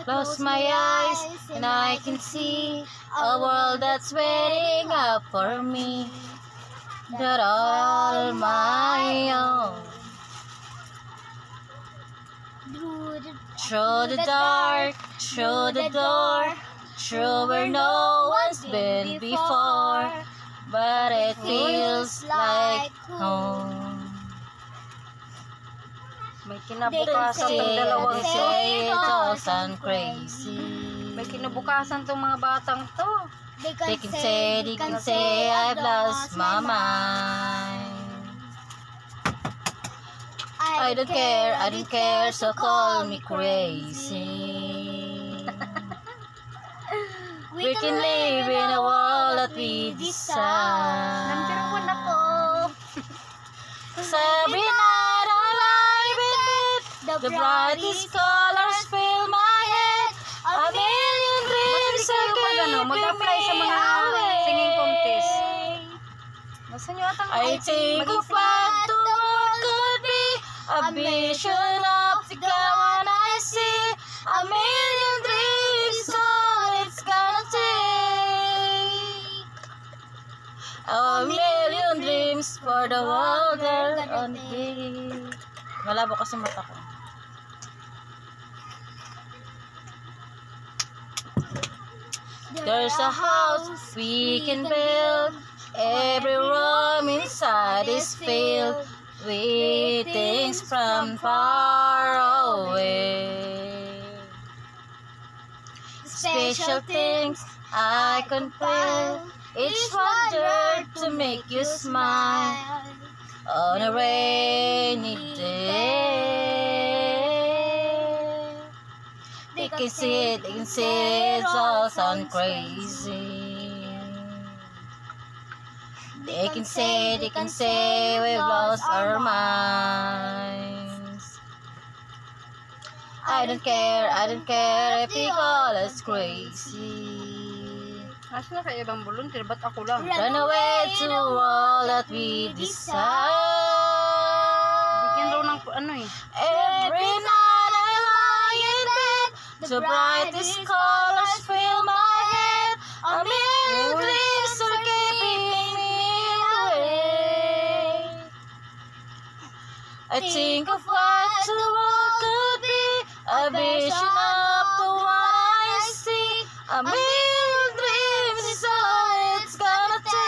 close my eyes and I can see a world that's waiting up for me. That all my own. Through the dark, through the door, through where no one's been before, but it feels like home. May kinabukasan tong dalawang They say it all sound crazy. May kinabukasan tong mga batang to. They can say I've lost my mind. I don't care, so call me crazy. We can live in a world that we decide. Number 1 ako. 'Cause every night I lie in bed, the brightest colors fill my head. A million dreams are keeping mag-apply sa mga singing contest. Basta nyo atang I think of what the world could be, a vision of the God I see. A million dreams is all it's gonna take. A million dreams for the world we're on big. Malabo kasi mata ko. There's a house we can build. Every room inside is filled with things from far away. Special things I can feel. Each wonder to make you smile on a rainy day. They can see it, it's all sound crazy. They can say we've lost our minds. I don't care if they call us crazy. Asa na kayo ibang volunteer? Ba't ako lang? Run away to all that we decide. Bigyan raw ng ano eh. Every night I lie in bed, the brightest colors fill my head. A million dreams are keeping me awake. I think of what the world could be, a vision of the one I see. A million dreams is all it's gonna take.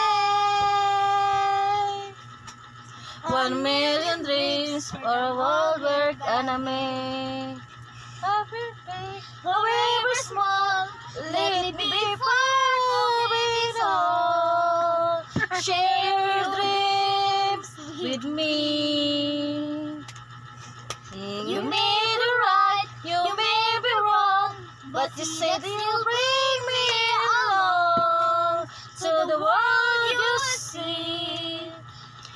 1 million dreams for a world we're gonna make. However small, let it be far with all. Share your dreams with me. You may be right, you may be wrong, but you said you'll bring me along to the world you see.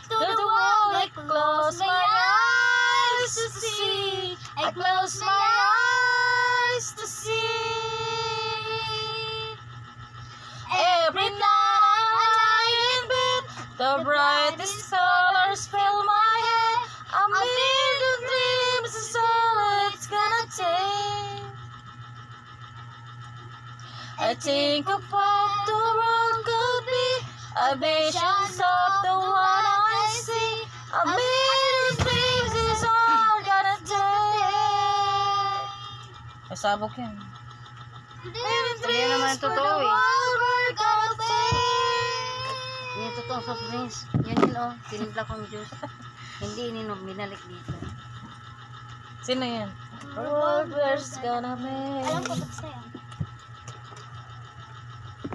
To the world I close my eyes to see. I close my eyes to see. Every night I lie in bed, the brightest colors fill my head. A million dreams is all it's gonna take. I think of what the world could be, a vision of the one I see. A million dreams is all gonna take. Pasabog yan. Million Hindi naman dreams for totoo the eh. world we're gonna take. Hindi totoo soft drinks. Yan yun oh. Tinimpla kong juice. Hindi ininom. Binalik dito. Sino yan? The world we're gonna make. Alam ko ba't sa'yo?